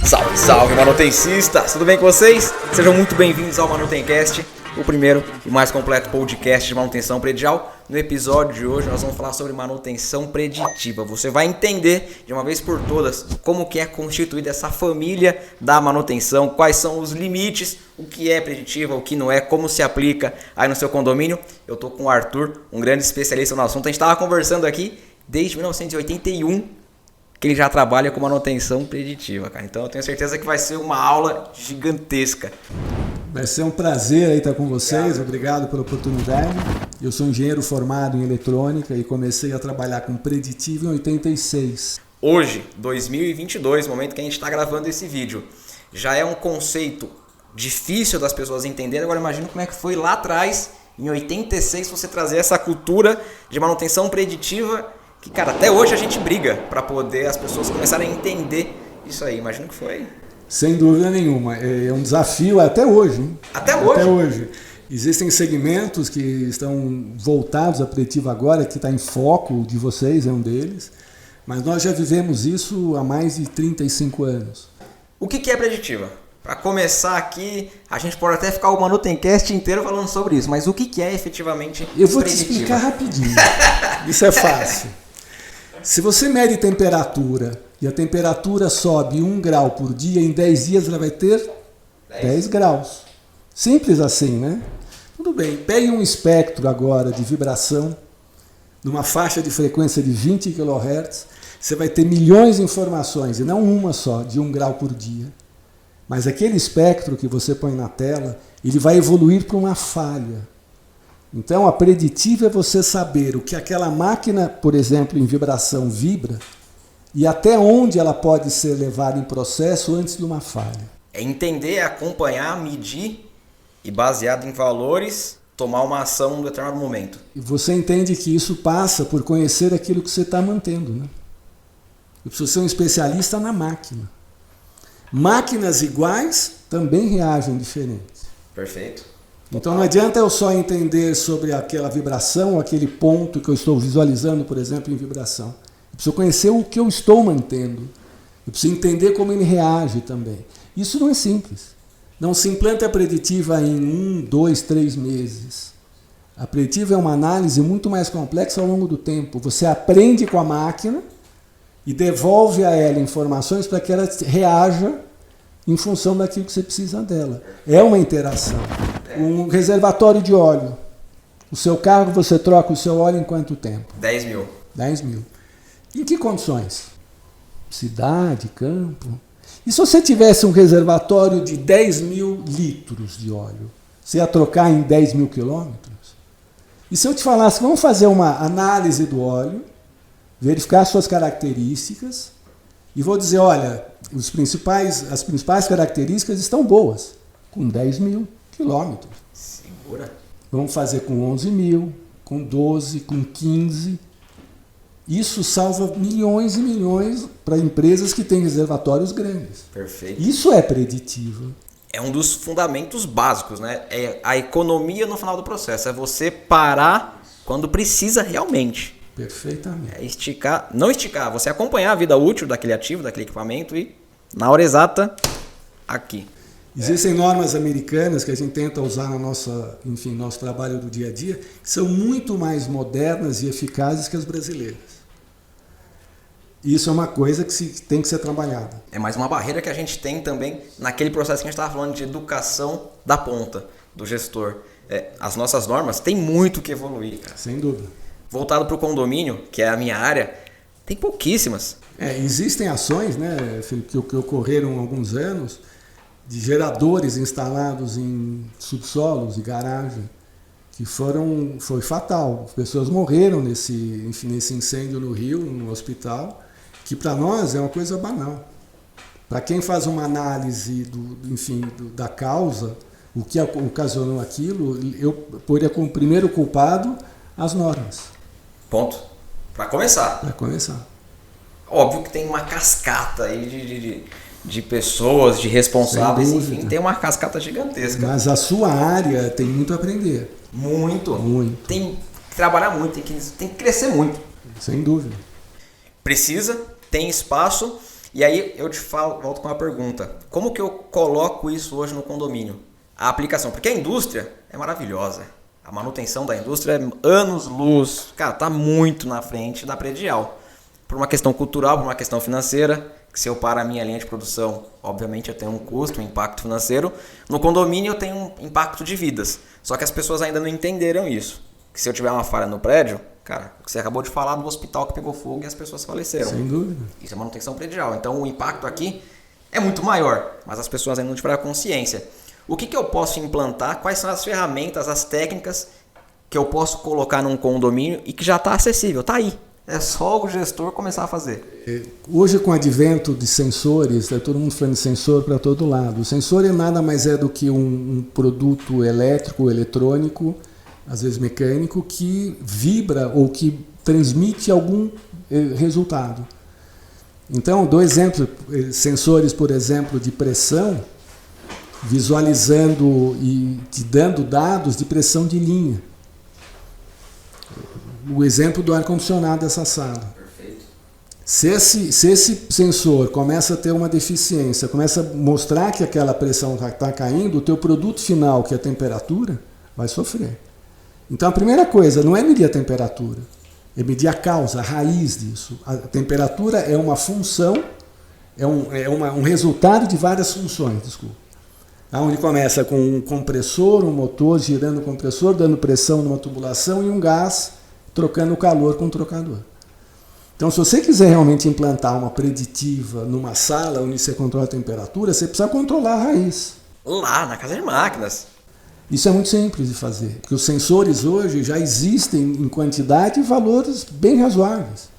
Salve, salve, manutencistas! Tudo bem com vocês? Sejam muito bem-vindos ao Manutencast, o primeiro e mais completo podcast de manutenção predial. No episódio de hoje nós vamos falar sobre manutenção preditiva. Você vai entender de uma vez por todas como que é constituída essa família da manutenção, quais são os limites, o que é preditiva, o que não é, como se aplica aí no seu condomínio. Eu tô com o Arthur, um grande especialista no assunto. A gente estava conversando aqui desde 1981 que ele já trabalha com manutenção preditiva, cara. Então eu tenho certeza que vai ser uma aula gigantesca. Vai ser um prazer aí estar com vocês, obrigado pela oportunidade. Eu sou engenheiro formado em eletrônica e comecei a trabalhar com preditivo em 86. Hoje, 2022, momento que a gente está gravando esse vídeo, já é um conceito difícil das pessoas entenderem. Agora imagina como é que foi lá atrás, em 86, você trazer essa cultura de manutenção preditiva, que, cara, até hoje a gente briga para poder as pessoas começarem a entender isso aí. Imagina que foi. Sem dúvida nenhuma. É um desafio até hoje. Hein? Até hoje? Até hoje. Existem segmentos que estão voltados à preditiva agora, que está em foco de vocês, é um deles. Mas nós já vivemos isso há mais de 35 anos. O que é preditiva? Para começar aqui, a gente pode até ficar o Manutencast inteiro falando sobre isso, mas o que é efetivamente preditiva? Eu vou te explicar rapidinho. Isso é fácil. Se você mede temperatura e a temperatura sobe 1 grau por dia, em 10 dias ela vai ter 10 graus. Simples assim, né? Tudo bem, pegue um espectro agora de vibração, numa faixa de frequência de 20 kHz, você vai ter milhões de informações, e não uma só, de 1 grau por dia. Mas aquele espectro que você põe na tela, ele vai evoluir para uma falha. Então, a preditiva é você saber o que aquela máquina, por exemplo, em vibração vibra e até onde ela pode ser levada em processo antes de uma falha. É entender, acompanhar, medir e, baseado em valores, tomar uma ação em um determinado momento. E você entende que isso passa por conhecer aquilo que você está mantendo, né? Eu preciso ser um especialista na máquina. Máquinas iguais também reagem diferentes. Perfeito. Então não adianta eu só entender sobre aquela vibração, aquele ponto que eu estou visualizando, por exemplo, em vibração. Eu preciso conhecer o que eu estou mantendo. Eu preciso entender como ele reage também. Isso não é simples. Não se implanta a preditiva em 1, 2, 3 meses. A preditiva é uma análise muito mais complexa ao longo do tempo. Você aprende com a máquina e devolve a ela informações para que ela reaja em função daquilo que você precisa dela. É uma interação. Um reservatório de óleo. O seu carro, você troca o seu óleo em quanto tempo? 10 mil. 10 mil. Em que condições? Cidade, campo. E se você tivesse um reservatório de 10 mil litros de óleo? Você ia trocar em 10 mil quilômetros? E se eu te falasse, vamos fazer uma análise do óleo, verificar suas características, e vou dizer, olha, as principais características estão boas, com 10 mil quilômetros. Segura. Vamos fazer com 11 mil, com 12, com 15. Isso salva milhões e milhões para empresas que têm reservatórios grandes. Perfeito. Isso é preditivo. É um dos fundamentos básicos, né? É a economia no final do processo. É você parar quando precisa realmente. Perfeitamente. É esticar, não esticar, você acompanhar a vida útil daquele ativo, daquele equipamento e na hora exata, aqui. Existem normas americanas que a gente tenta usar na nosso trabalho do dia a dia, que são muito mais modernas e eficazes que as brasileiras. Isso é uma coisa que tem que ser trabalhada. É mais uma barreira que a gente tem também naquele processo que a gente estava falando de educação da ponta, do gestor. As nossas normas têm muito que evoluir, cara. Sem dúvida. Voltado para o condomínio, que é a minha área, tem pouquíssimas. Existem ações, né, Felipe, que ocorreram há alguns anos, de geradores instalados em subsolos e garagem, que foi fatal. As pessoas morreram nesse incêndio no Rio, no hospital, que para nós é uma coisa banal. Para quem faz uma análise da causa, o que ocasionou aquilo, eu poria como primeiro culpado as normas. Ponto. Para começar. Para começar. Óbvio que tem uma cascata aí de pessoas, de responsáveis, enfim, tem uma cascata gigantesca. Mas a sua área tem muito a aprender. Muito. Muito. Tem que trabalhar muito, tem que crescer muito. Sem dúvida. Precisa, tem espaço E aí eu te falo, volto com uma pergunta. Como que eu coloco isso hoje no condomínio? A aplicação, porque a indústria é maravilhosa. A manutenção da indústria é anos-luz. Cara, tá muito na frente da predial. Por uma questão cultural, por uma questão financeira, que se eu paro a minha linha de produção, obviamente eu tenho um custo, um impacto financeiro. No condomínio eu tenho um impacto de vidas. Só que as pessoas ainda não entenderam isso. Que se eu tiver uma falha no prédio, cara, o que você acabou de falar do hospital que pegou fogo e as pessoas faleceram. Sem dúvida. Isso é manutenção predial. Então o impacto aqui é muito maior, mas as pessoas ainda não tiveram consciência. O que eu posso implantar? Quais são as ferramentas, as técnicas que eu posso colocar num condomínio e que já está acessível? Está aí. É só o gestor começar a fazer. Hoje, com o advento de sensores, todo mundo falando de sensor para todo lado. O sensor nada mais é do que um produto elétrico, eletrônico, às vezes mecânico, que vibra ou que transmite algum resultado. Então, dou exemplo, sensores, por exemplo, de pressão, visualizando e te dando dados de pressão de linha. O exemplo do ar-condicionado dessa sala. Perfeito. Se esse sensor começa a ter uma deficiência, começa a mostrar que aquela pressão está caindo, o teu produto final, que é a temperatura, vai sofrer. Então a primeira coisa não é medir a temperatura, é medir a causa, a raiz disso. A temperatura é uma função, um resultado de várias funções, desculpa. Onde começa com um compressor, um motor girando o compressor, dando pressão numa tubulação e um gás trocando o calor com o trocador. Então, se você quiser realmente implantar uma preditiva numa sala onde você controla a temperatura, você precisa controlar a raiz. Lá, na casa de máquinas. Isso é muito simples de fazer, porque os sensores hoje já existem em quantidade e valores bem razoáveis.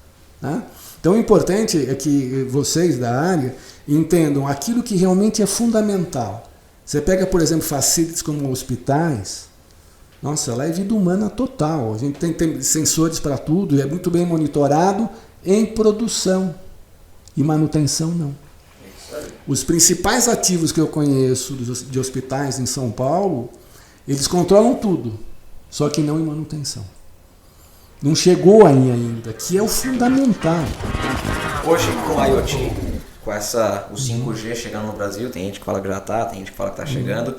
Né? Então, o importante é que vocês da área entendam aquilo que realmente é fundamental. Você pega, por exemplo, facilities como hospitais. Nossa, lá é vida humana total. A gente tem sensores para tudo, é muito bem monitorado em produção. E manutenção não. Os principais ativos que eu conheço de hospitais em São Paulo, eles controlam tudo, só que não em manutenção. Não chegou aí ainda, que é o fundamental. Hoje, com a IoT, com o 5G chegando no Brasil, tem gente que fala que já está, tem gente que fala que está chegando,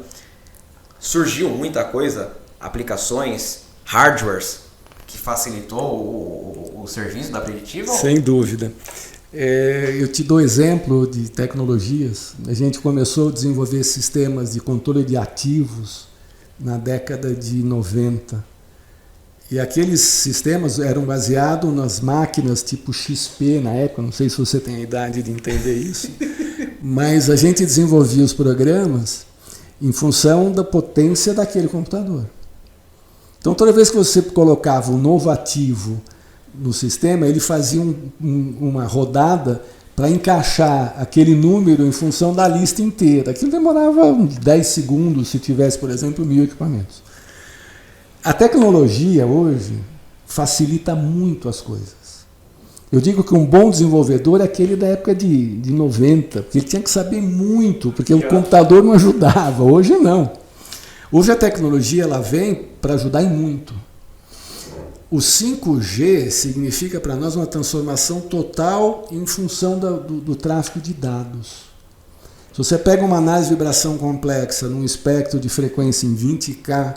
surgiu muita coisa, aplicações, hardwares, que facilitou o serviço da preditiva? Sem dúvida. Eu te dou exemplo de tecnologias. A gente começou a desenvolver sistemas de controle de ativos na década de 90. E aqueles sistemas eram baseados nas máquinas tipo XP na época, não sei se você tem a idade de entender isso, mas a gente desenvolvia os programas em função da potência daquele computador. Então, toda vez que você colocava um novo ativo no sistema, ele fazia uma rodada para encaixar aquele número em função da lista inteira. Aquilo demorava uns 10 segundos se tivesse, por exemplo, 1000 equipamentos. A tecnologia hoje facilita muito as coisas. Eu digo que um bom desenvolvedor é aquele da época de 90, porque ele tinha que saber muito, porque o computador não ajudava. Hoje não. Hoje a tecnologia ela vem para ajudar em muito. O 5G significa para nós uma transformação total em função do tráfego de dados. Se você pega uma análise de vibração complexa num espectro de frequência em 20K,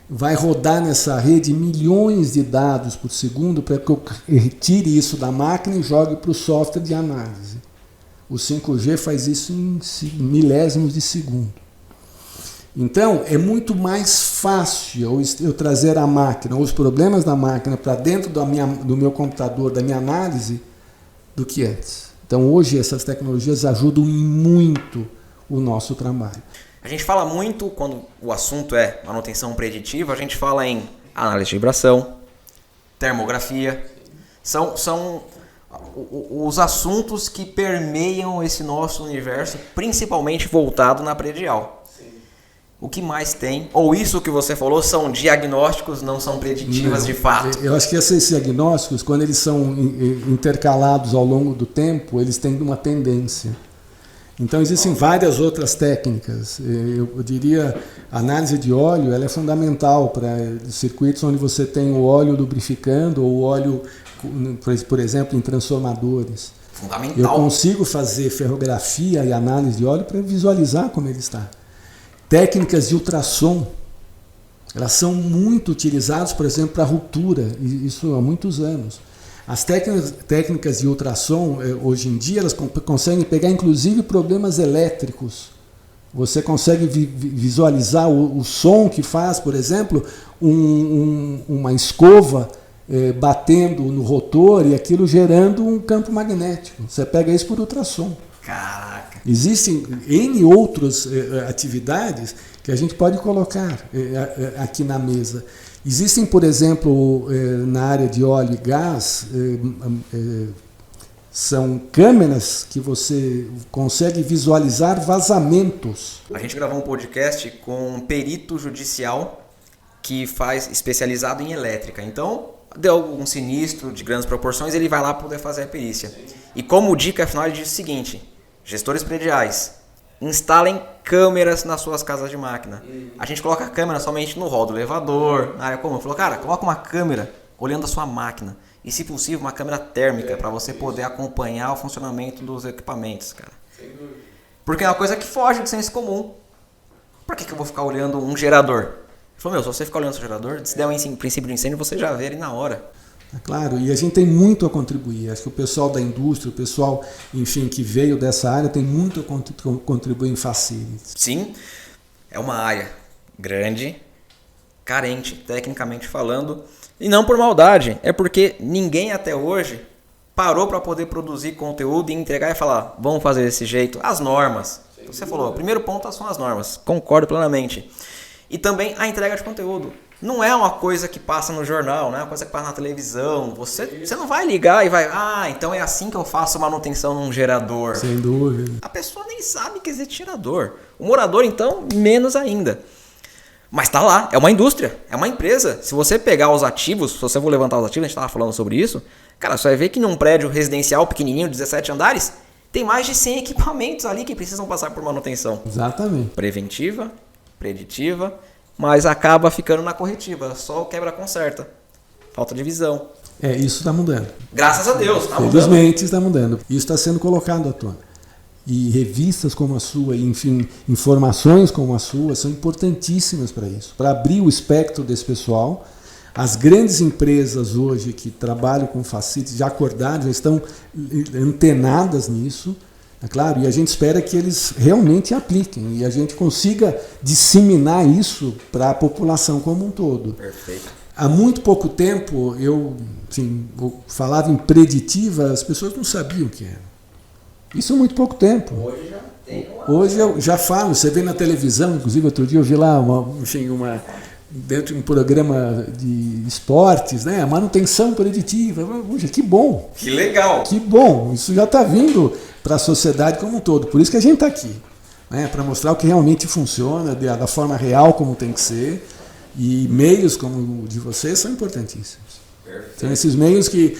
vai rodar nessa rede milhões de dados por segundo para que eu retire isso da máquina e jogue para o software de análise. O 5G faz isso em milésimos de segundo. Então, é muito mais fácil eu trazer a máquina, os problemas da máquina para dentro do meu computador, da minha análise, do que antes. Então, hoje, essas tecnologias ajudam muito o nosso trabalho. A gente fala muito, quando o assunto é manutenção preditiva, a gente fala em análise de vibração, termografia. São os assuntos que permeiam esse nosso universo, principalmente voltado na predial. O que mais tem? Ou isso que você falou são diagnósticos, não são preditivas de fato? Eu acho que esses diagnósticos, quando eles são intercalados ao longo do tempo, eles têm uma tendência. Então existem várias outras técnicas. Eu diria, a análise de óleo ela é fundamental para circuitos onde você tem o óleo lubrificando ou o óleo, por exemplo, em transformadores. Fundamental. Eu consigo fazer ferrografia e análise de óleo para visualizar como ele está. Técnicas de ultrassom, elas são muito utilizadas, por exemplo, para ruptura, isso há muitos anos. As técnicas de ultrassom, hoje em dia, elas conseguem pegar inclusive problemas elétricos. Você consegue visualizar o som que faz, por exemplo, uma escova batendo no rotor e aquilo gerando um campo magnético. Você pega isso por ultrassom. Caraca! Existem N outras atividades que a gente pode colocar aqui na mesa. Existem, por exemplo, na área de óleo e gás, são câmeras que você consegue visualizar vazamentos. A gente gravou um podcast com um perito judicial que faz especializado em elétrica. Então, deu algum sinistro de grandes proporções, ele vai lá poder fazer a perícia. E como dica final, ele diz o seguinte: gestores prediais, instalem câmeras nas suas casas de máquina. A gente coloca a câmera somente no hall do elevador, na área comum. Falou, cara, coloca uma câmera olhando a sua máquina. E, se possível, uma câmera térmica para você poder acompanhar o funcionamento dos equipamentos, cara. Porque é uma coisa que foge do senso comum. Por que eu vou ficar olhando um gerador? Ele falou, se você ficar olhando o seu gerador, se der um princípio de incêndio, você já vê ele na hora. É claro, e a gente tem muito a contribuir. Acho que o pessoal da indústria, o pessoal, enfim, que veio dessa área, tem muito a contribuir em facilities. Sim, é uma área grande, carente, tecnicamente falando, e não por maldade, é porque ninguém até hoje parou para poder produzir conteúdo e entregar e falar, vamos fazer desse jeito, as normas. Então, você falou, o primeiro ponto são as normas, concordo plenamente. E também a entrega de conteúdo. Não é uma coisa que passa no jornal, não é uma coisa que passa na televisão. Você não vai ligar e vai, então é assim que eu faço manutenção num gerador. Sem dúvida. A pessoa nem sabe que existe gerador. O morador, então, menos ainda. Mas tá lá, é uma indústria, é uma empresa. Se você pegar os ativos, se você for levantar os ativos, a gente estava falando sobre isso, cara, você vai ver que num prédio residencial pequenininho, 17 andares, tem mais de 100 equipamentos ali que precisam passar por manutenção. Exatamente. Preventiva, preditiva, mas acaba ficando na corretiva, só o quebra-conserta. Falta de visão. Isso está mudando. Graças a Deus, está mudando. Felizmente está mudando. Isso está sendo colocado à tona. E revistas como a sua, enfim, informações como a sua, são importantíssimas para isso, para abrir o espectro desse pessoal. As grandes empresas hoje que trabalham com facilities já acordaram, já estão antenadas nisso, é claro, e a gente espera que eles realmente apliquem e a gente consiga disseminar isso para a população como um todo. Perfeito. Há muito pouco tempo eu falava em preditiva, as pessoas não sabiam o que era. Isso há muito pouco tempo. Hoje já tem Hoje eu já falo, você vê na televisão, inclusive outro dia eu vi lá dentro de um programa de esportes, né? A manutenção preditiva. Puxa, que bom! Que legal! Que bom! Isso já está vindo para a sociedade como um todo. Por isso que a gente está aqui, né? Para mostrar o que realmente funciona, da forma real como tem que ser. E meios como o de vocês são importantíssimos. Perfeito. São esses meios que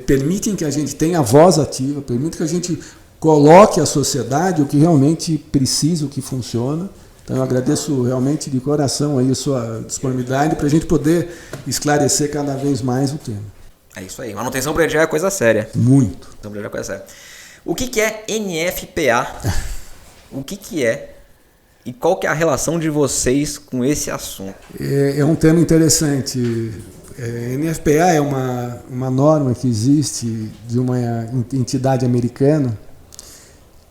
permitem que a gente tenha a voz ativa, permitem que a gente coloque à sociedade o que realmente precisa, o que funciona. Então eu agradeço realmente de coração aí a sua disponibilidade para a gente poder esclarecer cada vez mais o tema. É isso aí. Manutenção predial é coisa séria. Muito. Manutenção predial é coisa séria. O que é NFPA? O que é? E qual que é a relação de vocês com esse assunto? É um tema interessante. NFPA é uma norma que existe de uma entidade americana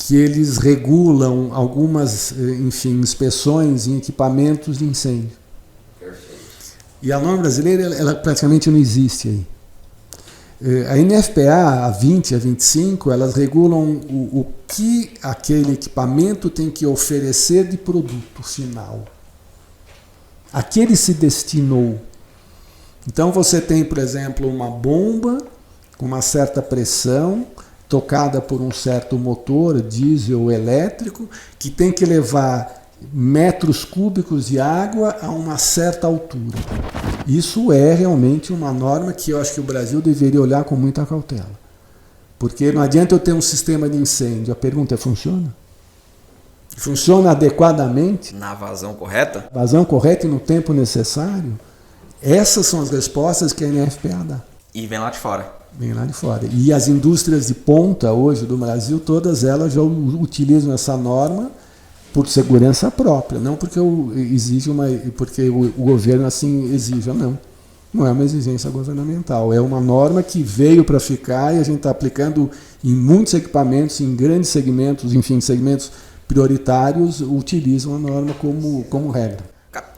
que eles regulam algumas, inspeções em equipamentos de incêndio. Perfeito. E a norma brasileira, ela praticamente não existe aí. A NFPA, a 20, a 25, elas regulam o que aquele equipamento tem que oferecer de produto final. A que ele se destinou. Então você tem, por exemplo, uma bomba com uma certa pressão, tocada por um certo motor, diesel ou elétrico, que tem que levar metros cúbicos de água a uma certa altura. Isso é realmente uma norma que eu acho que o Brasil deveria olhar com muita cautela. Porque não adianta eu ter um sistema de incêndio. A pergunta é, funciona? Funciona adequadamente? Na vazão correta? Vazão correta e no tempo necessário? Essas são as respostas que a NFPA dá. E vem lá de fora. Vem lá de fora. E as indústrias de ponta hoje do Brasil, todas elas já utilizam essa norma por segurança própria, não porque porque o governo assim exija, não. Não é uma exigência governamental, é uma norma que veio para ficar e a gente está aplicando em muitos equipamentos, em grandes segmentos, enfim, segmentos prioritários, utilizam a norma como regra.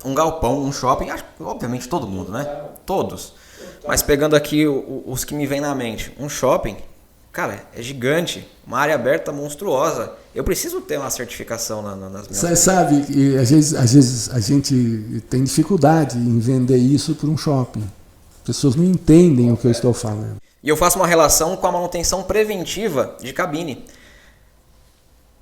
Um galpão, um shopping, obviamente todo mundo, né? Todos. Mas pegando aqui os que me vêm na mente, um shopping, cara, é gigante, uma área aberta monstruosa. Eu preciso ter uma certificação nas minhas... Você sabe, às vezes a gente tem dificuldade em vender isso para um shopping. As pessoas não entendem o que eu estou falando. E eu faço uma relação com a manutenção preventiva de cabine.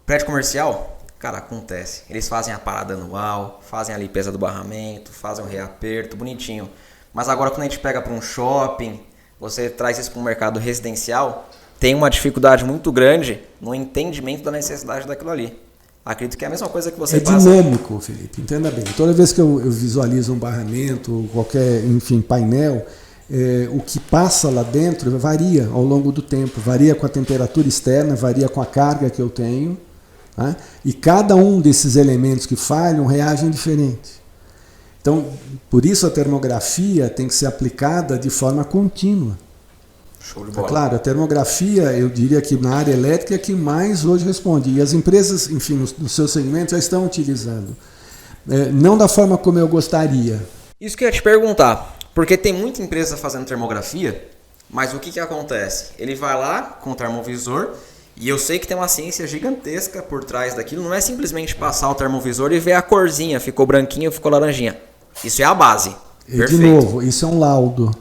Prédio comercial, cara, acontece. Eles fazem a parada anual, fazem a limpeza do barramento, fazem o reaperto, bonitinho. Mas agora quando a gente pega para um shopping, você traz isso para um mercado residencial, tem uma dificuldade muito grande no entendimento da necessidade daquilo ali. Acredito que é a mesma coisa que você passa. É dinâmico, Felipe, entenda bem. Toda vez que eu visualizo um barramento, qualquer, enfim, painel, o que passa lá dentro varia ao longo do tempo, varia com a temperatura externa, varia com a carga que eu tenho, tá? E cada um desses elementos que falham reagem diferente. Então, por isso a termografia tem que ser aplicada de forma contínua. Show de bola. Claro, a termografia, eu diria que na área elétrica é que mais hoje responde. E as empresas, enfim, no seu segmento já estão utilizando. Não da forma como eu gostaria. Isso que eu ia te perguntar, porque tem muita empresa fazendo termografia, mas o que acontece? Ele vai lá com o termovisor, e eu sei que tem uma ciência gigantesca por trás daquilo, não é simplesmente passar o termovisor e ver a corzinha, ficou branquinho, ficou laranjinha. Isso é a base. Perfeito. De novo, isso é um laudo.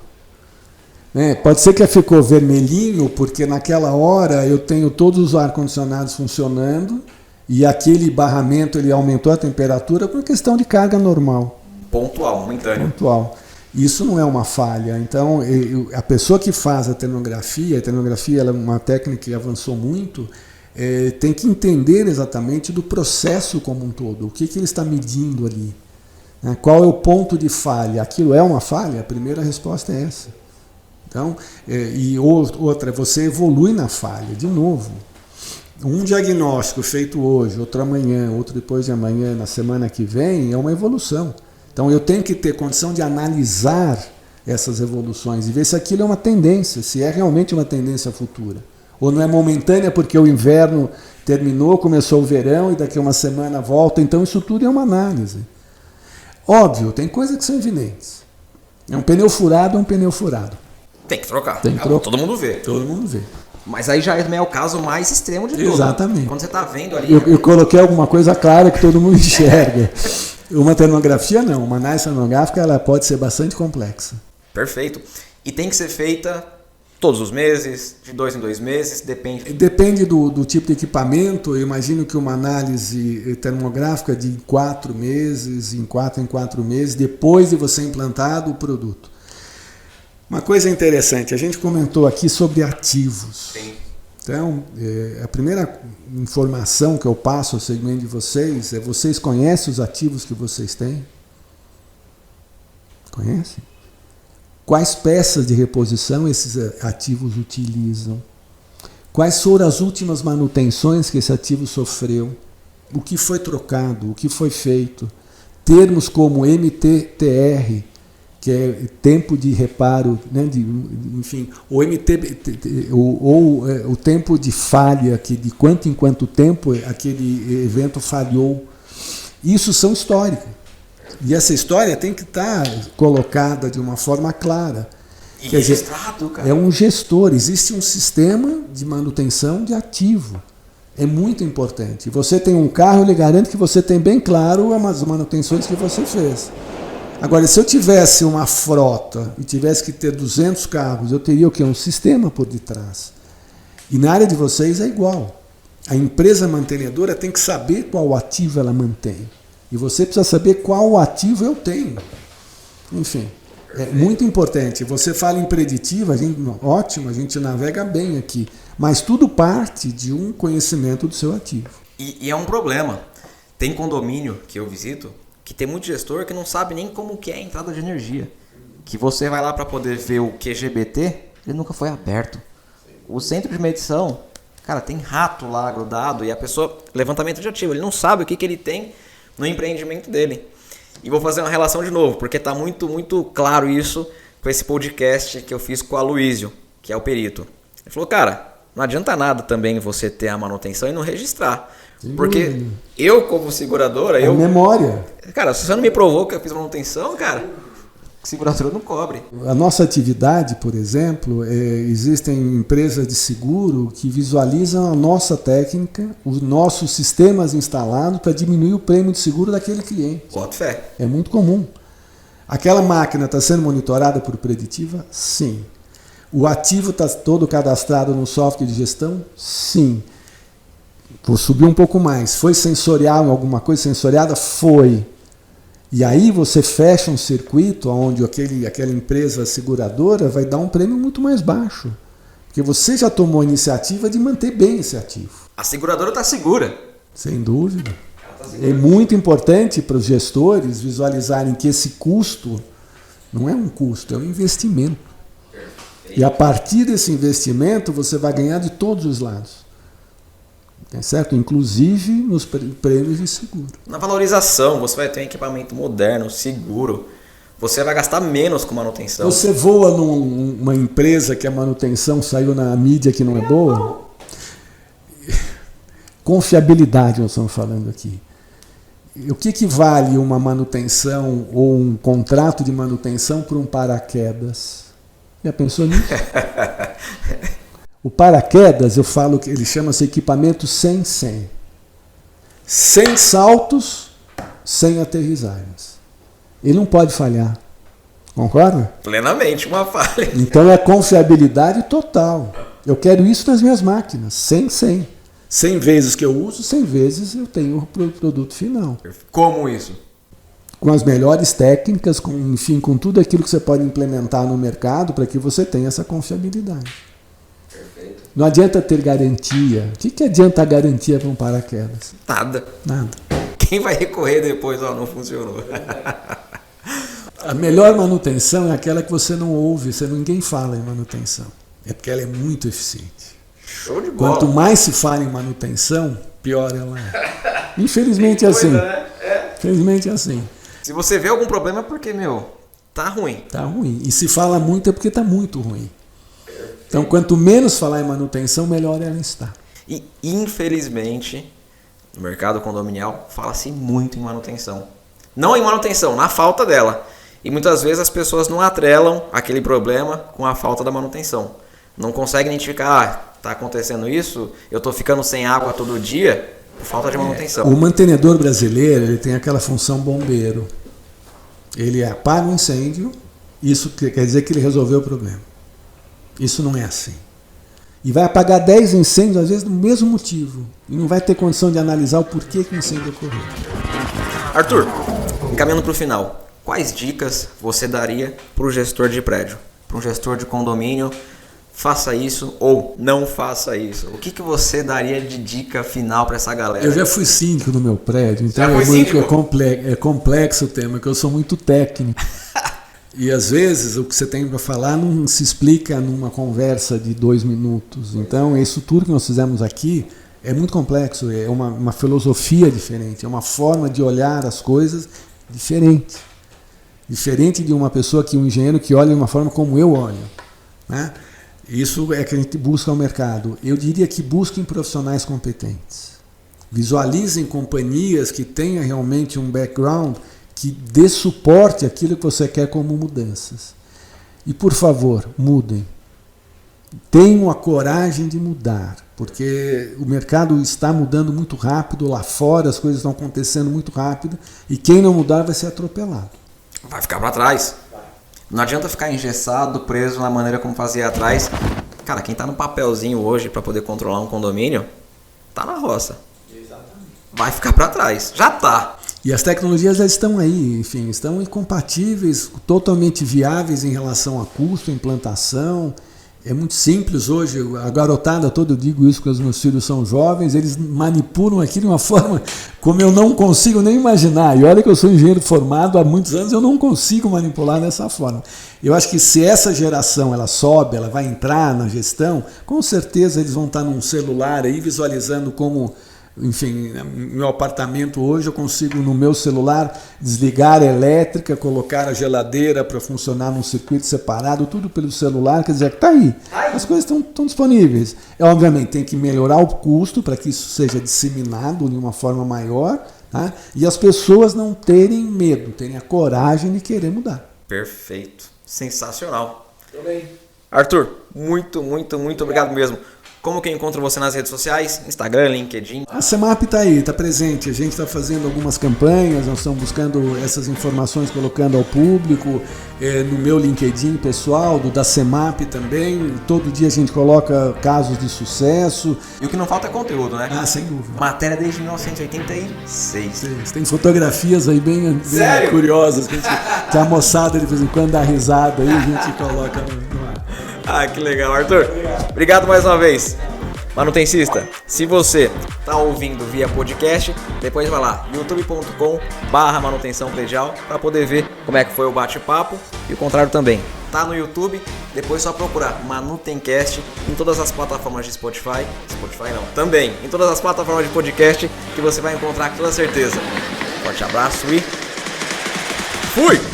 Pode ser que ficou vermelhinho, porque naquela hora eu tenho todos os ar-condicionados funcionando e aquele barramento ele aumentou a temperatura por questão de carga normal. Pontual, momentâneo. Pontual. Isso não é uma falha. Então, a pessoa que faz a termografia ela é uma técnica que avançou muito, tem que entender exatamente do processo como um todo. O que ele está medindo ali? Qual é o ponto de falha? Aquilo é uma falha? A primeira resposta é essa. Então, e outra, você evolui na falha, de novo. Um diagnóstico feito hoje, outro amanhã, outro depois de amanhã, na semana que vem, é uma evolução. Então eu tenho que ter condição de analisar essas evoluções e ver se aquilo é uma tendência, se é realmente uma tendência futura. Ou não é momentânea porque o inverno terminou, começou o verão e daqui a uma semana volta. Então isso tudo é uma análise. Óbvio, tem coisas que são evidentes. É um pneu furado, é um pneu furado. Tem que trocar. Tem que trocar. Todo mundo vê. Todo mundo vê. Mas aí já é o caso mais extremo de tudo. Exatamente. Quando você está vendo ali... Eu coloquei alguma coisa clara que todo mundo enxerga. Uma termografia não. Uma análise termográfica ela pode ser bastante complexa. Perfeito. E tem que ser feita todos os meses, de 2 em 2 meses, depende... Depende do tipo de equipamento. Eu imagino que uma análise termográfica de 4 meses, em 4 meses, depois de você implantado o produto. Uma coisa interessante, a gente comentou aqui sobre ativos. Sim. Então, a primeira informação que eu passo ao segmento de vocês é: vocês conhecem os ativos que vocês têm? Conhecem? Quais peças de reposição esses ativos utilizam? Quais foram as últimas manutenções que esse ativo sofreu? O que foi trocado? O que foi feito? Termos como MTTR, que é tempo de reparo, né, enfim, o tempo de falha, que de quanto em quanto tempo aquele evento falhou. Isso são históricos. E essa história tem que estar colocada de uma forma clara. E registrado, cara. É um gestor, existe um sistema de manutenção de ativo. É muito importante. Você tem um carro, eu lhe garanto que você tem bem claro as manutenções que você fez. Agora, se eu tivesse uma frota e tivesse que ter 200 carros, eu teria o quê? Um sistema por detrás. E na área de vocês é igual. A empresa mantenedora tem que saber qual ativo ela mantém. E você precisa saber qual ativo eu tenho. Enfim, é muito importante. Você fala em preditiva, ótimo, a gente navega bem aqui. Mas tudo parte de um conhecimento do seu ativo. E é um problema. Tem condomínio que eu visito que tem muito gestor que não sabe nem como que é a entrada de energia. Que você vai lá para poder ver o QGBT, ele nunca foi aberto. O centro de medição, cara, tem rato lá grudado e a pessoa, levantamento de ativo, ele não sabe o que ele tem no empreendimento dele. E vou fazer uma relação de novo, porque está muito, muito claro isso com esse podcast que eu fiz com o Aloysio, que é o perito. Ele falou, cara, não adianta nada também você ter a manutenção e não registrar. Porque eu, como seguradora... memória. Cara, se você não me provou que eu fiz manutenção, cara, seguradora não cobre. A nossa atividade, por exemplo, existem empresas de seguro que visualizam a nossa técnica, os nossos sistemas instalados para diminuir o prêmio de seguro daquele cliente. Boto fé. É muito comum. Aquela máquina está sendo monitorada por preditiva? Sim. O ativo está todo cadastrado no software de gestão? Sim. Vou subir um pouco mais. Foi sensorial, alguma coisa sensoriada? Foi. E aí você fecha um circuito onde aquela empresa seguradora vai dar um prêmio muito mais baixo. Porque você já tomou a iniciativa de manter bem esse ativo. A seguradora está segura. Sem dúvida. É muito importante para os gestores visualizarem que esse custo não é um custo, é um investimento. E a partir desse investimento você vai ganhar de todos os lados. É certo? Inclusive nos prêmios de seguro. Na valorização, você vai ter um equipamento moderno, seguro. Você vai gastar menos com manutenção. Você voa numa empresa que a manutenção saiu na mídia que não é boa? Confiabilidade nós estamos falando aqui. O que vale uma manutenção ou um contrato de manutenção por um paraquedas? Já pensou nisso? O paraquedas, eu falo que ele chama-se equipamento 100-100. Sem saltos, sem aterrissagens. Ele não pode falhar. Concorda? Plenamente, uma falha. Então é confiabilidade total. Eu quero isso nas minhas máquinas, 100-100. 100 vezes que eu uso, 100 vezes eu tenho o produto final. Como isso? Com as melhores técnicas, com tudo aquilo que você pode implementar no mercado para que você tenha essa confiabilidade. Perfeito. Não adianta ter garantia. O que adianta a garantia para um paraquedas? Nada. Nada. Quem vai recorrer depois? Não funcionou. A melhor manutenção é aquela que você não ouve, ninguém fala em manutenção. É porque ela é muito eficiente. Show de bola. Quanto mais se fala em manutenção, pior ela é. Infelizmente é assim. Né? Infelizmente é assim. Se você vê algum problema é porque, tá ruim. Tá ruim. E se fala muito é porque tá muito ruim. Então, quanto menos falar em manutenção, melhor ela está. E, infelizmente, no mercado condominial, fala-se muito em manutenção. Não em manutenção, na falta dela. E muitas vezes as pessoas não atrelam aquele problema com a falta da manutenção. Não conseguem identificar, está acontecendo isso, eu estou ficando sem água todo dia por falta de manutenção. O mantenedor brasileiro ele tem aquela função bombeiro. Ele apaga um incêndio, isso quer dizer que ele resolveu o problema. Isso não é assim. E vai apagar 10 incêndios, às vezes, do mesmo motivo. E não vai ter condição de analisar o porquê que o incêndio ocorreu. Arthur, encaminhando para o final, quais dicas você daria para o gestor de prédio? Para um gestor de condomínio, faça isso ou não faça isso. O que você daria de dica final para essa galera? Eu já fui síndico no meu prédio, então é complexo o tema, porque eu sou muito técnico. E às vezes o que você tem para falar não se explica numa conversa de 2 minutos. Então isso tudo que nós fizemos aqui é muito complexo, é uma filosofia diferente, é uma forma de olhar as coisas diferente. Diferente de uma pessoa um engenheiro que olha de uma forma como eu olho. Né? Isso é que a gente busca no mercado. Eu diria que busquem profissionais competentes. Visualizem companhias que tenham realmente um background que dê suporte àquilo que você quer como mudanças. E, por favor, mudem. Tenham a coragem de mudar, porque o mercado está mudando muito rápido, lá fora as coisas estão acontecendo muito rápido, e quem não mudar vai ser atropelado. Vai ficar para trás. Não adianta ficar engessado, preso na maneira como fazia atrás. Cara, quem está no papelzinho hoje para poder controlar um condomínio, tá na roça. Exatamente. Vai ficar para trás. Já tá. E as tecnologias já estão aí, enfim, estão incompatíveis, totalmente viáveis em relação a custo, implantação É muito simples hoje, a garotada toda, eu digo isso porque os meus filhos são jovens, eles manipulam aquilo de uma forma como eu não consigo nem imaginar. E olha que eu sou engenheiro formado há muitos anos, eu não consigo manipular dessa forma. Eu acho que se essa geração ela sobe, ela vai entrar na gestão, com certeza eles vão estar num celular aí visualizando como... Enfim, no meu apartamento hoje eu consigo no meu celular desligar a elétrica, colocar a geladeira para funcionar num circuito separado, tudo pelo celular, quer dizer, está aí. As coisas estão disponíveis. Obviamente tem que melhorar o custo para que isso seja disseminado de uma forma maior, tá? E as pessoas não terem medo, terem a coragem de querer mudar. Perfeito. Sensacional. Também. Arthur, muito obrigado mesmo. Como que eu encontro você nas redes sociais? Instagram, LinkedIn? A CEMAP está aí, está presente. A gente está fazendo algumas campanhas, nós estamos buscando essas informações, colocando ao público, no meu LinkedIn pessoal, do da CEMAP também. Todo dia a gente coloca casos de sucesso. E o que não falta é conteúdo, né? Ah, sem dúvida. Matéria desde 1986. Tem fotografias aí bem curiosas, que a moçada de vez em quando dá risada aí, a gente coloca no ar. Ah, que legal, Arthur. Obrigado mais uma vez. Manutencista, se você está ouvindo via podcast, depois vai lá, youtube.com/manutenção predial, para poder ver como é que foi o bate-papo e o contrário também. Tá no YouTube, depois só procurar Manutencast em todas as plataformas de Spotify não, também em todas as plataformas de podcast que você vai encontrar com toda certeza. Forte abraço e fui!